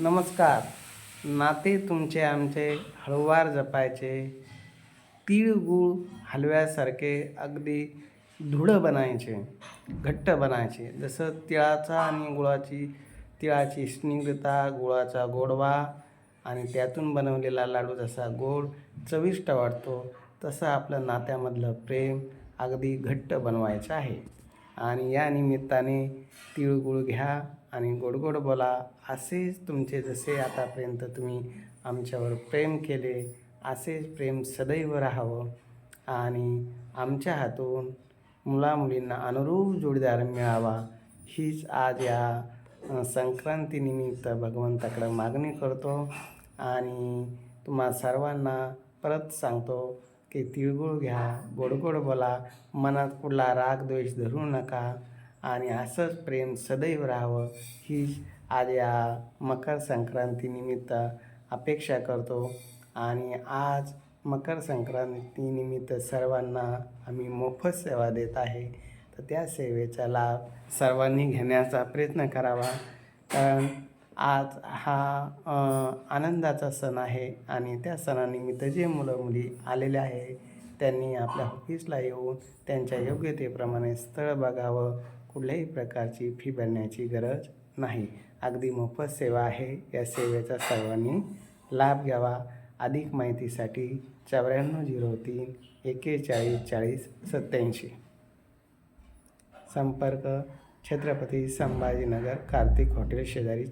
नमस्कार. नाते तुमचे आमचे हळूवार जपायचे, तीळ गूळ हलव्यासारखे अगदी दृढ बनायचे, घट्ट बनायचे. जसं तिळाचा आणि तिळाची स्निग्धता, गुळाचा गोडवा आणि त्यातून बनवलेला लाडू जसा गोड चविष्ट वाटतो, तसं आपलं नात्यामधलं प्रेम अगदी घट्ट बनवायचं आहे. आणि या निमित्ताने तिळगुळ घ्या आणि गोड गोड बोला. असेच तुमचे जसे आतापर्यंत तुम्ही आमच्यावर प्रेम केले, असेच प्रेम सदैव राहावं आणि आमच्या हातून मुलामुलींना अनुरूप जोडीदार मिळावा, हीच आज या संक्रांतीनिमित्त भगवंताकडं मागणी करतो. आणि तुम्हा सर्वांना परत सांगतो की तिळगुळ घ्या, गोड गोड बोला, मनात कुठला राग द्वेष धरू नका आणि असंच प्रेम सदैव राहावं, ही आज या मकर संक्रांतीनिमित्त अपेक्षा करतो. आणि आज मकर संक्रांतीनिमित्त सर्वांना आम्ही मोफत सेवा देत आहे, तर त्या सेवेचा लाभ सर्वांनी घेण्याचा प्रयत्न करावा. कारण आज हा आनंदाचा सण आहे आणि त्या सणानिमित्त जे मुलं मुली आलेले आहे त्यांनी आपल्या ऑफिसला येऊन त्यांच्या योग्यतेप्रमाणे स्थळ बघावं. कुठल्याही प्रकारची फी भरण्याची गरज नाही, अगदी मोफत सेवा आहे. या सेवेचा सर्वांनी लाभ घ्यावा. अधिक माहितीसाठी 9403 414087. संपर्क छत्रपती संभाजीनगर कार्तिक हॉटेल शेजारी.